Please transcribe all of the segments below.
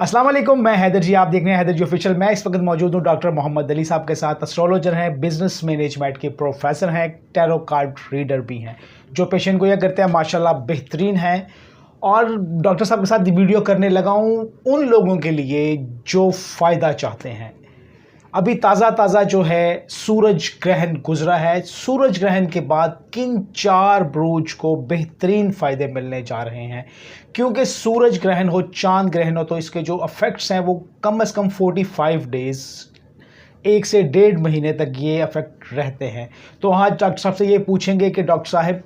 अस्सलाम वालेकुम, मैं हैदर जी। आप देख रहे हैं हैदर जी ऑफिशियल। मैं इस वक्त मौजूद हूँ डॉक्टर मोहम्मद अली साहब के साथ। एस्ट्रोलॉजर हैं, बिजनेस मैनेजमेंट के प्रोफेसर हैं, टैरो कार्ड रीडर भी हैं। जो पेशेंट को यह करते हैं माशाल्लाह बेहतरीन हैं। और डॉक्टर साहब के साथ वीडियो करने लगा हूँ उन लोगों के लिए जो फ़ायदा चाहते हैं। अभी ताज़ा जो है सूरज ग्रहण गुजरा है। सूरज ग्रहण के बाद किन 4 बुरूज को बेहतरीन फ़ायदे मिलने जा रहे हैं, क्योंकि सूरज ग्रहण हो चांद ग्रहण हो तो इसके जो इफ़ेक्ट्स हैं वो कम से कम 45 डेज़ 1 से 1.5 महीने तक ये इफ़ेक्ट रहते हैं। तो आज डॉक्टर साहब से ये पूछेंगे कि डॉक्टर साहब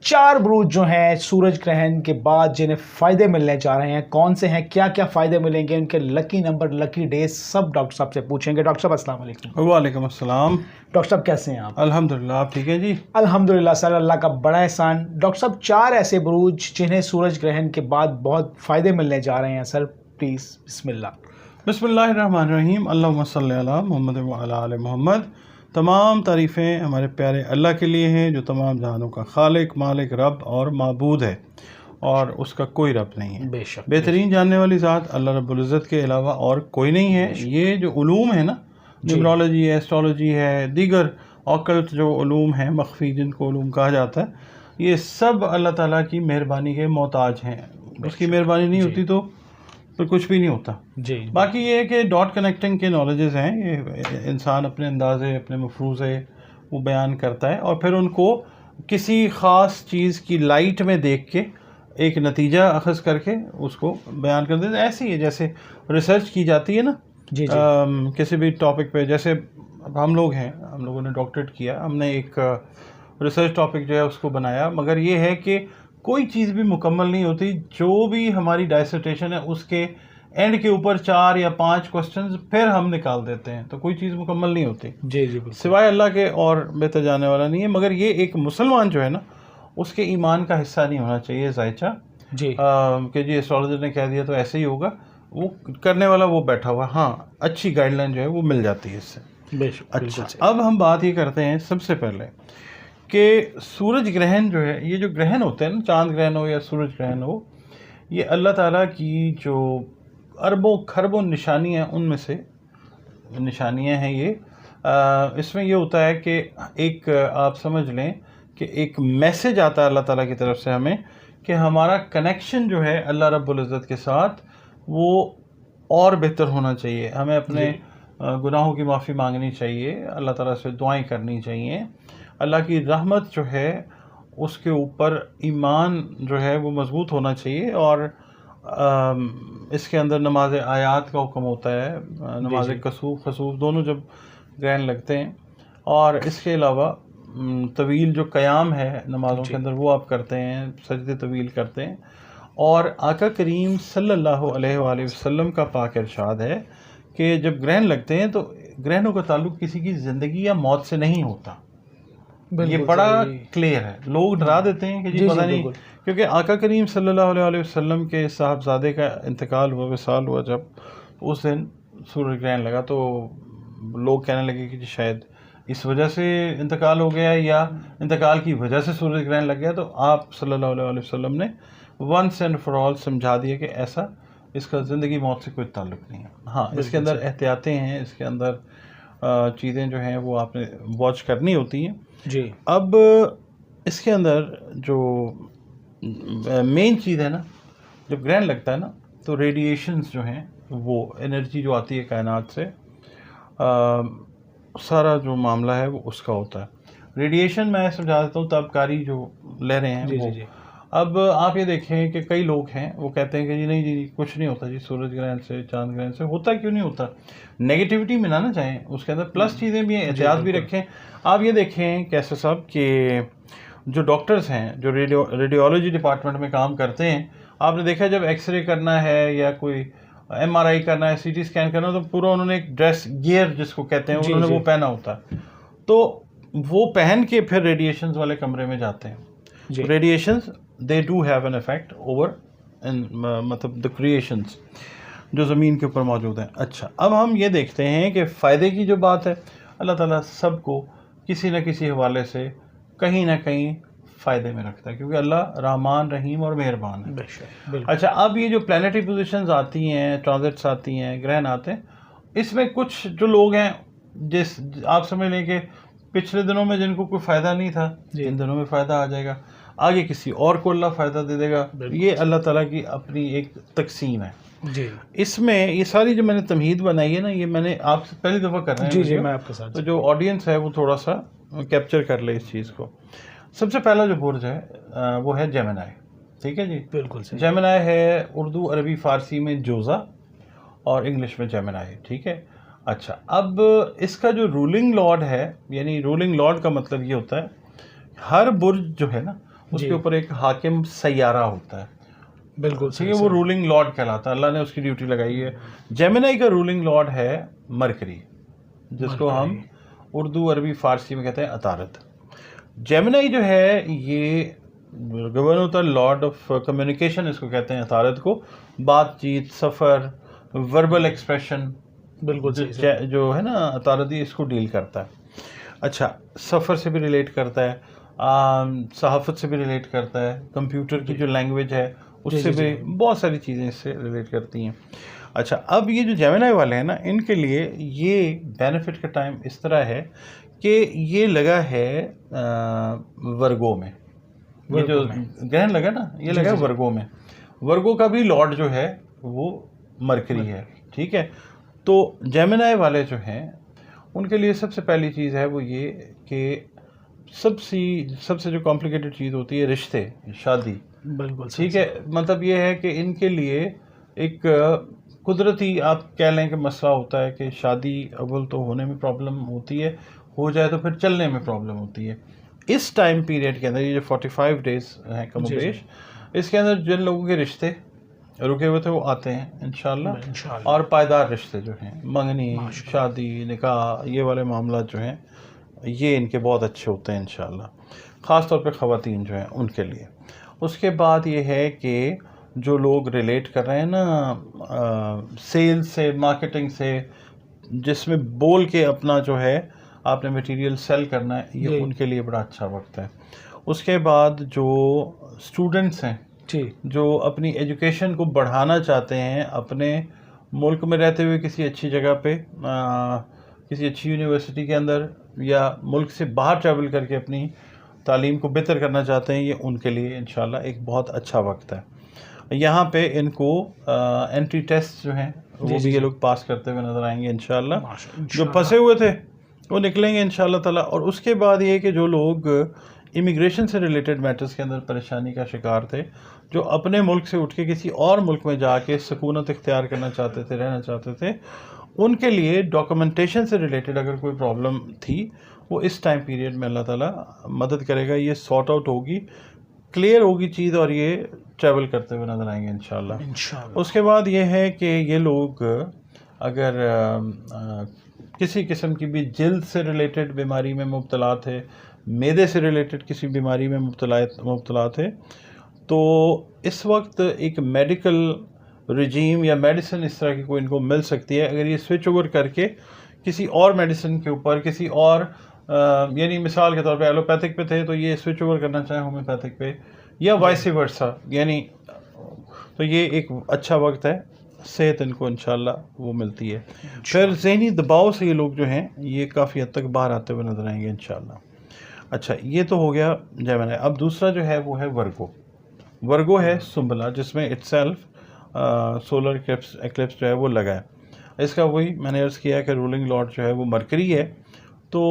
4 बुरूज जो हैं सूरज ग्रहण के बाद जिन्हें फ़ायदे मिलने जा रहे हैं कौन से हैं, क्या क्या फ़ायदे मिलेंगे, उनके लकी नंबर, लकी डेज सब डॉक्टर साहब से पूछेंगे। डॉक्टर साहब अस्सलाम वालेकुम। वालेकुम अस्सलाम। डॉक्टर साहब कैसे हैं आप? अल्हम्दुलिल्लाह, आप ठीक हैं जी? अल्हम्दुलिल्लाह सर, अल्लाह का बड़ा एहसान। डॉक्टर साहब 4 ऐसे बुरूज जिन्हें सूरज ग्रहण के बाद बहुत फ़ायदे मिलने जा रहे हैं सर, प्लीज़ बिस्मिल्लाह। बिस्मिल्लाहिर्रहमानिर्रहीम। अल्लाहुम्मा सल्ली अला मोहम्मद व अला आले मोहम्मद। तमाम तारीफ़ें हमारे प्यारे अल्लाह के लिए हैं जो तमाम जहानों का खालिक, मालिक, रब और माबूद है और उसका कोई रब नहीं है। बेशक बेहतरीन जानने वाली ज़ात अल्लाह रब्बुल इज़्ज़त के अलावा और कोई नहीं है। ये जो उलूम है ना, न्यूमरोलॉजी है, एस्ट्रोलॉजी है, दीगर ऑकल्ट जो उलूम हैं मख्फी जिनको उलूम कहा जाता है, ये सब अल्लाह ताला की मेहरबानी के मोहताज हैं। उसकी मेहरबानी नहीं होती तो कुछ भी नहीं होता जी। बाकी ये है कि डॉट कनेक्टिंग के नॉलेजेस हैं, ये इंसान अपने अंदाज़े, अपने मफरूज़े वो बयान करता है और फिर उनको किसी ख़ास चीज़ की लाइट में देख के एक नतीजा अखज़ करके उसको बयान कर देते हैं। ऐसे ही है जैसे रिसर्च की जाती है ना जी किसी भी टॉपिक पे। जैसे अब हम लोग हैं, हम लोगों ने डॉक्टरेट किया, हमने एक रिसर्च टॉपिक जो है उसको बनाया, मगर ये है कि कोई चीज़ भी मुकम्मल नहीं होती। जो भी हमारी डाइसर्टेशन है उसके एंड के ऊपर 4 या 5 क्वेश्चंस फिर हम निकाल देते हैं, तो कोई चीज़ मुकम्मल नहीं होती जी बिल्कुल। सिवाय अल्लाह के, और बेहतर जाने वाला नहीं है। मगर ये एक मुसलमान जो है ना, उसके ईमान का हिस्सा नहीं होना चाहिए जायचा जी कि जी एस्ट्रोलॉजर ने कह दिया तो ऐसे ही होगा। वो करने वाला वो बैठा हुआ, हाँ अच्छी गाइडलाइन जो है वो मिल जाती है इससे। बेशक। अच्छा, अब हम बात ये करते हैं सबसे पहले कि सूरज ग्रहण जो है, ये जो ग्रहण होते हैं ना, चांद ग्रहण हो या सूरज ग्रहण हो, ये अल्लाह ताला की जो अरबों खरबों निशानियाँ, उनमें से निशानियाँ हैं ये। इसमें ये होता है कि एक आप समझ लें कि एक मैसेज आता है अल्लाह ताला की तरफ से हमें कि हमारा कनेक्शन जो है अल्लाह रब्बुल इज़्ज़त के साथ वो और बेहतर होना चाहिए। हमें अपने गुनाहों की माफ़ी मांगनी चाहिए, अल्लाह ताला से दुआएं करनी चाहिए। अल्लाह की रहमत जो है उसके ऊपर ईमान जो है वो मज़बूत होना चाहिए। और इसके अंदर नमाज आयात का हुक्म होता है, नमाज कसूफ खसूफ दोनों जब ग्रहण लगते हैं। और इसके अलावा तवील जो क़याम है नमाज़ों के अंदर वो आप करते हैं, सजदे तवील करते हैं। और आका करीम सल्लल्लाहु अलैहि वसल्लम का पाक इरशाद है कि जब ग्रहण लगते हैं तो ग्रहणों का ताल्लुक़ किसी की ज़िंदगी या मौत से नहीं होता। ये बड़ा क्लियर है। लोग डरा देते हैं कि जी पता नहीं, क्योंकि आका करीम सल्लल्लाहु अलैहि वसल्लम के साहबजादे का इंतकाल हुआ, विसाल हुआ, जब उस दिन सूरज ग्रहण लगा तो लोग कहने लगे कि जी शायद इस वजह से इंतकाल हो गया या इंतकाल की वजह से सूरज ग्रहण लग गया। तो आप सल्लल्लाहु अलैहि वसल्लम ने वंस एंड फॉर ऑल समझा दिया कि ऐसा, इसका ज़िंदगी मौत से कोई ताल्लुक़ नहीं है। हाँ, इसके अंदर एहतियातें हैं, इसके अंदर चीज़ें जो हैं वो आपने वॉच करनी होती हैं जी। अब इसके अंदर जो मेन चीज़ है ना, जब ग्रहण लगता है ना तो रेडिएशंस जो हैं, वो एनर्जी जो आती है कायनात से, सारा जो मामला है वो उसका होता है। रेडिएशन मैं समझा देता हूँ, ताबकारी जो लहरें हैं वो। जी। अब आप ये देखें कि कई लोग हैं वो कहते हैं कि जी नहीं जी कुछ नहीं होता जी, सूरज ग्रहण से, चांद ग्रहण से होता क्यों नहीं होता। नेगेटिविटी में ना चाहें, उसके अंदर प्लस चीज़ें भी हैं, एहतियात भी रखें। आप ये देखें कैसे साहब कि जो डॉक्टर्स हैं जो रेडियोलॉजी डिपार्टमेंट में काम करते हैं, आपने देखा जब एक्सरे करना है या कोई MRI करना है, CT स्कैन करना है, तो पूरा उन्होंने एक ड्रेस गियर जिसको कहते हैं उन्होंने वो पहना होता है। तो वो पहन के फिर रेडिएशंस वाले कमरे में जाते हैं। Radiations they do have an effect over मतलब द क्रिएशंस जो ज़मीन के ऊपर मौजूद हैं। अच्छा, अब हम ये देखते हैं कि फ़ायदे की जो बात है, अल्लाह ताला सबको किसी न किसी हवाले से कहीं ना कहीं फ़ायदे में रखता है, क्योंकि अल्लाह रहमान रहीम और मेहरबान है। बिल्कुल। अच्छा, अब ये जो प्लानिटरी पोजीशंस आती हैं, ट्रांजिट्स आती हैं, ग्रहण आते हैं, इसमें कुछ जो लोग हैं, जिस आप समझ लें कि पिछले दिनों में जिनको कोई फ़ायदा नहीं था, जी। इन दिनों में फ़ायदा आ जाएगा, आगे किसी और को अल्लाह फ़ायदा दे देगा। बिल्कुल। ये अल्लाह ताला की अपनी एक तकसीम है। जी इसमें ये सारी जो मैंने तमहीद बनाई है ना, ये मैंने आपसे पहली दफ़ा कर रहे हैं जी जी, वीडियो, मैं आपके साथ। तो जो ऑडियंस है वो थोड़ा सा कैप्चर कर ले इस चीज़ को। सबसे पहला जो बुर्ज है वो है जेमिनी। ठीक है जी, बिल्कुल सही। जेमिनी है उर्दू, अरबी, फ़ारसी में जोज़ा और इंग्लिश में जेमिनी। ठीक है। अच्छा, अब इसका जो रूलिंग लॉर्ड है, यानी रूलिंग लॉर्ड का मतलब ये होता है, हर बुर्ज जो है ना उसके जी। ऊपर एक हाकिम सैयारा होता है। बिल्कुल ठीक सही है, वो रूलिंग लॉर्ड कहलाता है, अल्लाह ने उसकी ड्यूटी लगाई है। जेमिनी का रूलिंग लॉर्ड है मरकरी, जिसको हम उर्दू, अरबी, फ़ारसी में कहते हैं अतारत। जेमिनी जो है ये गवर्न होता है, लॉर्ड ऑफ कम्युनिकेशन इसको कहते हैं अतारत को। बातचीत, सफ़र, वर्बल एक्सप्रेशन, बिल्कुल जो, सही। जो है ना अतारती, इसको डील करता है। अच्छा, सफ़र से भी रिलेट करता है, सहाफ़त से भी रिलेट करता है, कंप्यूटर की जो लैंग्वेज है उससे जी, भी बहुत सारी चीज़ें इससे रिलेट करती हैं। अच्छा, अब ये जो जेमिनी वाले हैं ना, इनके लिए ये बेनिफिट का टाइम इस तरह है कि ये लगा है वर्गो में। ये जो ग्रहण लगा ना, ये लगा है वर्गो में। वर्गो का भी लॉर्ड जो है वो मरकरी है। ठीक है, तो जेमिनी वाले जो हैं उनके लिए सबसे पहली चीज़ है वो ये कि सबसे जो कॉम्प्लिकेटेड चीज़ होती है रिश्ते, शादी। बिल्कुल ठीक है, मतलब ये है कि इनके लिए एक कुदरती आप कह लें कि मसला होता है कि शादी अव्वल तो होने में प्रॉब्लम होती है, हो जाए तो फिर चलने में प्रॉब्लम होती है। इस टाइम पीरियड के अंदर ये जो 45 डेज़ हैं कमोबेश, इसके अंदर जिन लोगों के रिश्ते रुके हुए थे वो आते हैं इंशाल्लाह, और पायदार रिश्ते जो हैं, मंगनी, शादी, निकाह, ये वाले मामला जो हैं ये इनके बहुत अच्छे होते हैं इंशाल्लाह, ख़ास तौर पे ख़वातीन जो हैं उनके लिए। उसके बाद ये है कि जो लोग रिलेट कर रहे हैं ना सेल्स से, मार्केटिंग से, जिसमें बोल के अपना जो है आपने मटेरियल सेल करना है, ये उनके लिए बड़ा अच्छा वक्त है। उसके बाद जो स्टूडेंट्स हैं जो अपनी एजुकेशन को बढ़ाना चाहते हैं, अपने मुल्क में रहते हुए किसी अच्छी जगह पे, किसी अच्छी यूनिवर्सिटी के अंदर, या मुल्क से बाहर ट्रैवल करके अपनी तालीम को बेहतर करना चाहते हैं, ये उनके लिए इंशाल्लाह एक बहुत अच्छा वक्त है। यहाँ पे इनको एंट्री टेस्ट जो हैं वो भी ये लोग पास करते हुए नज़र आएंगे इंशाल्लाह। जो फंसे हुए थे वो निकलेंगे इंशाल्लाह ताला। और उसके बाद ये कि जो लोग इमिग्रेशन से रिलेटेड मैटर्स के अंदर परेशानी का शिकार थे, जो अपने मुल्क से उठ के किसी और मुल्क में जाके सुकूनत इख्तियार करना चाहते थे, रहना चाहते थे, उनके लिए डॉक्यूमेंटेशन से रिलेटेड अगर कोई प्रॉब्लम थी, वो इस टाइम पीरियड में अल्लाह ताला मदद करेगा, ये सॉर्ट आउट होगी, क्लियर होगी चीज़, और ये ट्रैवल करते हुए नज़र आएंगे इंशाल्लाह। उसके बाद ये है कि ये लोग अगर किसी किस्म की भी जिल्द से रिलेटेड बीमारी में मुब्तला थे, मैदे से रिलेटेड किसी बीमारी में मुब्तला थे, तो इस वक्त एक मेडिकल रजीम या मेडिसिन इस तरह की कोई इनको मिल सकती है। अगर ये स्विच ओवर करके किसी और मेडिसिन के ऊपर, किसी और यानी मिसाल के तौर पे एलोपैथिक पे थे तो ये स्विच ओवर करना चाहें होम्योपैथिक पे, या वाइस वर्सा, यानी तो ये एक अच्छा वक्त है, सेहत इनको इंशाल्लाह वो मिलती है। फिर ज़हनी दबाव से ये लोग जो हैं ये काफ़ी हद तक बाहर आते हुए नजर आएंगे इंशाल्लाह। अच्छा, ये तो हो गया जेमिनी। अब दूसरा जो है वो है वर्गो। वर्गो है सुंबला, जिसमें इटसेल्फ सोलर एक्लिप्स जो है वो लगा है। इसका वही मैंने अर्ज़ किया कि रूलिंग लॉर्ड जो है वो मरकरी है। तो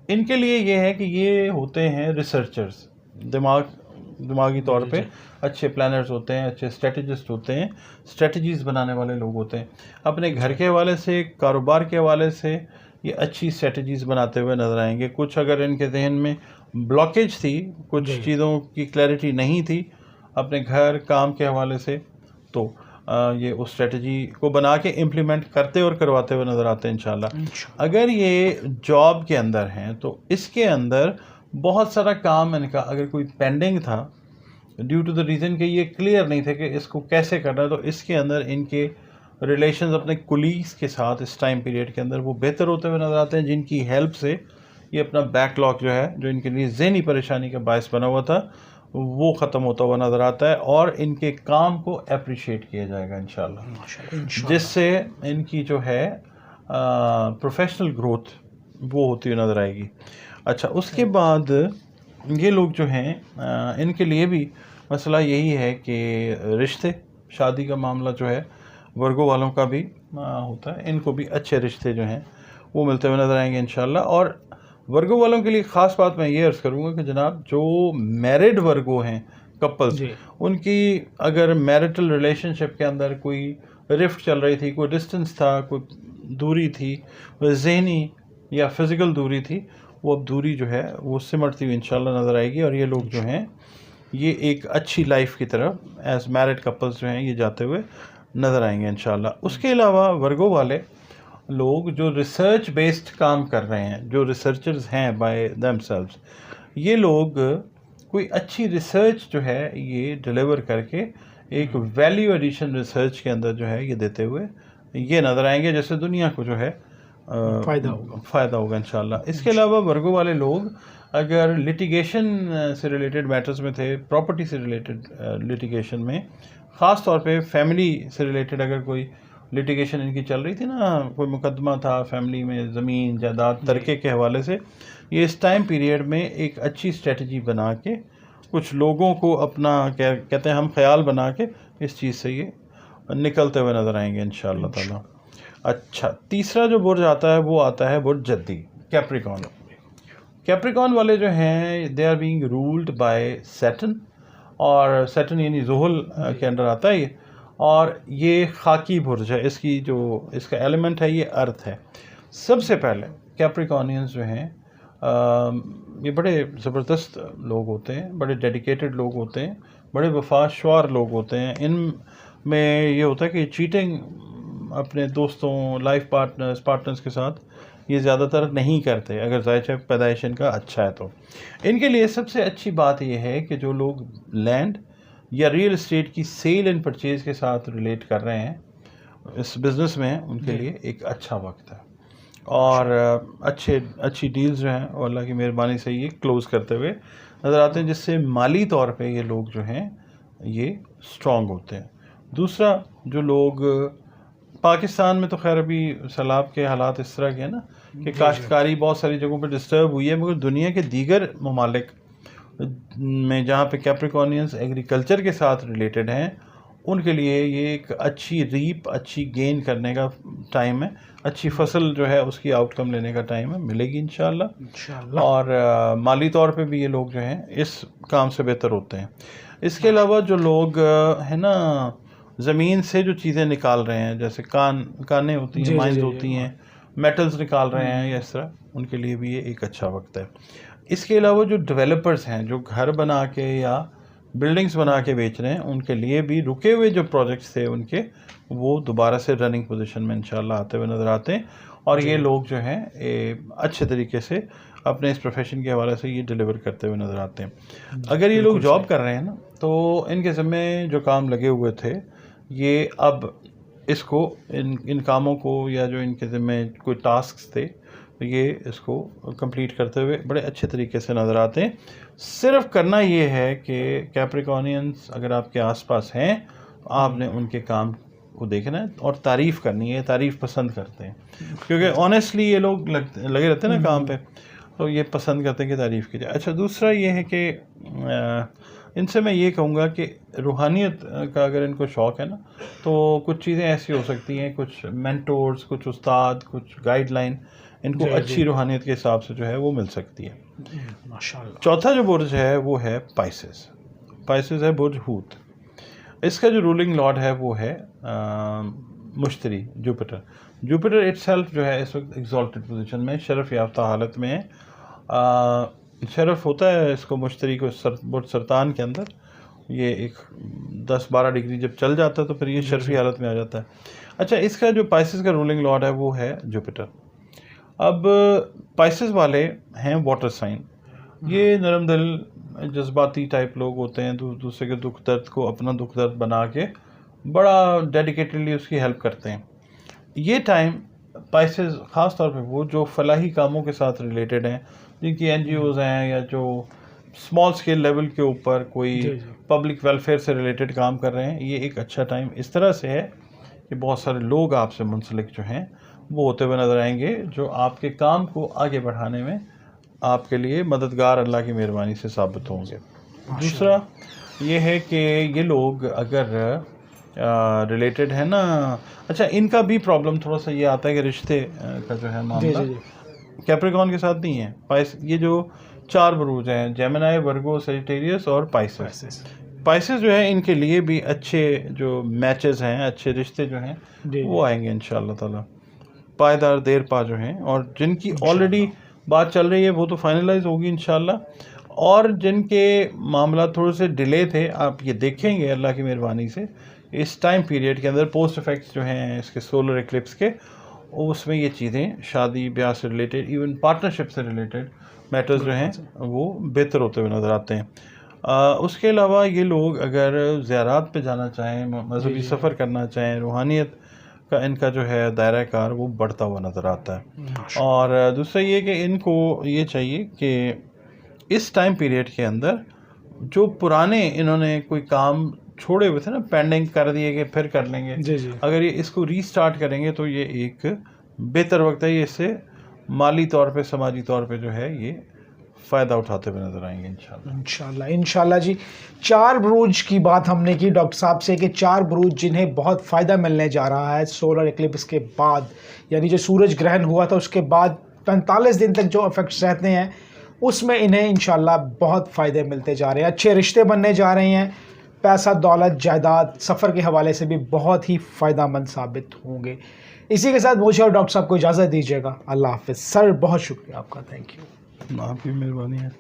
इनके लिए ये है कि ये होते हैं रिसर्चर्स, दिमागी तौर पे अच्छे प्लानर्स होते हैं, अच्छे स्ट्रेटजिस्ट होते हैं, स्ट्रेटजीज़ बनाने वाले लोग होते हैं। अपने घर के हवाले से, कारोबार के हवाले से ये अच्छी स्ट्रेटजीज़ बनाते हुए नज़र आएंगे। कुछ अगर इनके जहन में ब्लॉकेज थी, कुछ चीज़ों की क्लैरिटी नहीं थी अपने घर काम के हवाले से, तो ये उस स्ट्रेटजी को बना के इम्प्लीमेंट करते और करवाते हुए नज़र आते हैं इंशाल्लाह। अगर ये जॉब के अंदर हैं तो इसके अंदर बहुत सारा काम इनका अगर कोई पेंडिंग था ड्यू टू द रीज़न कि ये क्लियर नहीं थे कि इसको कैसे करना है, तो इसके अंदर इनके रिलेशंस अपने कुलीग्स के साथ इस टाइम पीरियड के अंदर वो बेहतर होते हुए नज़र आते हैं, जिनकी हेल्प से ये अपना बैकलॉग जो है, जो इनके लिए ज़हनी परेशानी का बायस बना हुआ था, वो ख़त्म होता हुआ नज़र आता है और इनके काम को अप्रिशिएट किया जाएगा इंशाल्लाह, जिससे इनकी जो है प्रोफेशनल ग्रोथ वो होती हुई नज़र आएगी। अच्छा, उसके बाद ये लोग जो हैं इनके लिए भी मसला यही है कि रिश्ते, शादी का मामला जो है वर्गो वालों का भी होता है, इनको भी अच्छे रिश्ते जो हैं वो मिलते हुए नज़र आएंगे इंशाल्लाह। और वर्गो वालों के लिए ख़ास बात मैं ये अर्ज़ करूँगा कि जनाब जो मैरिड वर्गो हैं कपल्स, उनकी अगर मैरिटल रिलेशनशिप के अंदर कोई रिफ्ट चल रही थी, कोई डिस्टेंस था, कोई दूरी थी, ज़हनी या फिज़िकल दूरी थी, वो अब दूरी जो है वो सिमटती हुई इंशाल्लाह नज़र आएगी और ये लोग जो हैं ये एक अच्छी लाइफ की तरफ एज मैरिड कपल्स जो हैं ये जाते हुए नज़र आएंगे इंशाल्लाह। उसके अलावा वर्गो वाले लोग जो रिसर्च बेस्ड काम कर रहे हैं, जो रिसर्चर्स हैं बाय देमसेल्व्स, ये लोग कोई अच्छी रिसर्च जो है ये डिलीवर करके एक वैल्यू एडिशन रिसर्च के अंदर जो है ये देते हुए ये नज़र आएंगे, जैसे दुनिया को जो है फ़ायदा होगा इंशाल्लाह। इसके अलावा वर्गो वाले लोग अगर लिटिगेशन से रिलेटेड मैटर्स में थे, प्रॉपर्टी से रिलेटेड लिटिगेशन में, ख़ास तौर पे फैमिली से रिलेटेड अगर कोई लिटिगेशन इनकी चल रही थी ना, कोई मुकदमा था फैमिली में ज़मीन जायदाद तरके के हवाले से, ये इस टाइम पीरियड में एक अच्छी स्ट्रेटजी बना के कुछ लोगों को अपना कहते हैं हम ख्याल बना के इस चीज़ से ये निकलते हुए नज़र आएंगे इंशाअल्लाह ताला। अच्छा, तीसरा जो बुर्ज आता है वो आता है बुर्ज जद्दी, कैप्रिकॉन। कैप्रिकॉन वाले जो हैं they are being ruled by Saturn, और सैटर्न यानी ज़ुहल के अंडर आता है ये, और ये खाकी बुर्ज है, इसकी जो इसका एलिमेंट है ये अर्थ है। सबसे पहले कैप्रिकॉनियंस जो हैं ये बड़े ज़बरदस्त लोग होते हैं, बड़े डेडिकेटेड लोग होते हैं, बड़े वफाशवार लोग होते हैं। इनमें ये होता है कि चीटिंग अपने दोस्तों, लाइफ पार्टनर्स के साथ ये ज़्यादातर नहीं करते, अगर ज़ाहिर पैदाइश इनका अच्छा है तो। इनके लिए सबसे अच्छी बात यह है कि जो लोग लैंड या रियल इस्टेट की सेल एंड परचेज़ के साथ रिलेट कर रहे हैं इस बिज़नेस में, उनके लिए एक अच्छा वक्त है और अच्छी डील्स जो हैं और अल्लाह की मेहरबानी से ये क्लोज़ करते हुए नज़र आते हैं, जिससे माली तौर पे ये लोग जो हैं ये स्ट्रॉन्ग होते हैं। दूसरा, जो लोग पाकिस्तान में तो खैर अभी सैलाब के हालात इस तरह के हैं ना कि काश्तकारी बहुत सारी जगहों पर डिस्टर्ब हुई है, मगर दुनिया के दीगर ममालिक में जहाँ पे कैप्रिकॉनियंस एग्रीकल्चर के साथ रिलेटेड हैं, उनके लिए ये एक अच्छी रीप, अच्छी गेन करने का टाइम है, अच्छी फसल जो है उसकी आउटकम लेने का टाइम है, मिलेगी इंशाल्लाह। और माली तौर पे भी ये लोग जो हैं इस काम से बेहतर होते हैं। इसके अलावा जो लोग हैं ना ज़मीन से जो चीज़ें निकाल रहे हैं, जैसे कानें होती हैं, माइंस होती हैं, मेटल्स निकाल रहे हैं या इस तरह, उनके लिए भी ये एक अच्छा वक्त है। इसके अलावा जो डेवलपर्स हैं, जो घर बना के या बिल्डिंग्स बना के बेच रहे हैं, उनके लिए भी रुके हुए जो प्रोजेक्ट्स थे उनके, वो दोबारा से रनिंग पोजीशन में इंशाल्लाह आते हुए नज़र आते हैं। और ये लोग जो हैं अच्छे तरीके से अपने इस प्रोफेशन के हवाले से ये डिलीवर करते हुए नज़र आते हैं। अगर ये लोग जॉब कर रहे हैं ना, तो इनके ज़िम्मे जो काम लगे हुए थे, ये अब इसको इन कामों को या जो इनके ज़िम्मे कोई टास्क थे, तो ये इसको कंप्लीट करते हुए बड़े अच्छे तरीके से नज़र आते हैं। सिर्फ करना ये है कि कैप्रिकॉनियंस अगर आपके आसपास हैं, तो आपने उनके काम को देखना है और तारीफ़ करनी है, तारीफ़ पसंद करते हैं, क्योंकि ऑनेस्टली ये लोग लगे रहते हैं ना काम पे, तो ये पसंद करते हैं कि तारीफ़ की जाए। अच्छा, दूसरा ये है कि इनसे मैं ये कहूँगा कि रूहानियत का अगर इनको शौक़ है ना, तो कुछ चीज़ें ऐसी हो सकती हैं, कुछ मेंटोर्स, कुछ उस्ताद, कुछ गाइडलाइन इनको अच्छी रूहानियत के हिसाब से जो है वो मिल सकती है। माशाल्लाह। चौथा जो बुर्ज है वो है पाइसेस। पाइसेस है बुर्ज हूत। इसका जो रूलिंग लॉर्ड है वो है मुश्तरी, जुपिटर। जुपिटर इटसेल्फ जो है इस वक्त एग्जॉल्टेड पोजीशन में, शरफ याफ्ता हालत में है। शरफ होता है इसको मुश्तरी को बुर्ज सरतान के अंदर, ये एक 10-12 डिग्री जब चल जाता है तो फिर ये शरफी हालत में आ जाता है। अच्छा, इसका जो पाइसेस का रूलिंग लॉर्ड है वो है जुपिटर। अब पाइसेस वाले हैं वाटर साइन, ये नरम दिल जज्बाती टाइप लोग होते हैं, दूसरे के दुख दर्द को अपना दुख दर्द बना के बड़ा डेडिकेटेडली उसकी हेल्प करते हैं। ये टाइम पाइसेस ख़ास तौर पे वो जो फलाही कामों के साथ रिलेटेड हैं, जिनकी एनजीओज़ हैं या जो स्मॉल स्केल लेवल के ऊपर कोई जी। पब्लिक वेलफेयर से रिलेटेड काम कर रहे हैं, ये एक अच्छा टाइम इस तरह से है कि बहुत सारे लोग आपसे मुंसलिक जो हैं वो होते हुए नज़र आएंगे, जो आपके काम को आगे बढ़ाने में आपके लिए मददगार अल्लाह की मेहरबानी से साबित होंगे। दूसरा ये है कि ये लोग अगर रिलेटेड है ना, अच्छा इनका भी प्रॉब्लम थोड़ा सा ये आता है कि रिश्ते का जो है मामला कैप्रिकॉन के साथ नहीं है। ये जो 4 बुरूज हैं, जेमिनी, वर्गो, सेजिटेरियस और पाइसेस, पाइसेस जो है इनके लिए भी अच्छे जो मैचेस हैं, अच्छे रिश्ते जो हैं वो आएंगे इंशाअल्लाह ताला। पायदार देर पा जो हैं, और जिनकी ऑलरेडी बात चल रही है वो तो फाइनलाइज होगी इंशाअल्लाह, और जिनके मामला थोड़े से डिले थे, आप ये देखेंगे अल्लाह की मेहरबानी से इस टाइम पीरियड के अंदर पोस्ट इफेक्ट्स जो हैं इसके सोलर एक्लिप्स के, उसमें ये चीज़ें शादी ब्याह से रिलेटेड, इवन पार्टनरशिप से रिलेटेड मैटर्स जो हैं वो बेहतर होते हुए नज़र आते हैं। उसके अलावा ये लोग अगर ज़ियारात पे जाना चाहें, मजहबी सफ़र करना चाहें, रूहानियत का इनका जो है दायरा कार वो बढ़ता हुआ नज़र आता है। और दूसरा ये कि इनको ये चाहिए कि इस टाइम पीरियड के अंदर जो पुराने इन्होंने कोई काम छोड़े हुए थे ना, पेंडिंग कर दिए कि फिर कर लेंगे, अगर ये इसको रीस्टार्ट करेंगे तो ये एक बेहतर वक्त है, ये इससे माली तौर पे, समाजी तौर पे जो है ये फ़ायदा उठाते हुए नज़र आएंगे इंशाल्लाह जी। 4 बुरूज की बात हमने की डॉक्टर साहब से कि 4 बुरूज जिन्हें बहुत फ़ायदा मिलने जा रहा है सोलर एक्लिप्स के बाद, यानी जो सूरज ग्रहण हुआ था उसके बाद 45 दिन तक जो इफेक्ट्स रहते हैं उसमें इन्हें इंशाल्लाह बहुत फ़ायदे मिलते जा रहे हैं, अच्छे रिश्ते बनने जा रहे हैं, पैसा, दौलत, जायदाद, सफ़र के हवाले से भी बहुत ही फ़ायदेमंद साबित होंगे। इसी के साथ मुझे और डॉक्टर साहब को इजाज़त दीजिएगा। अल्लाह हाफ़िज़ सर, बहुत शुक्रिया आपका, थैंक यू। आपकी मेहरबानी है।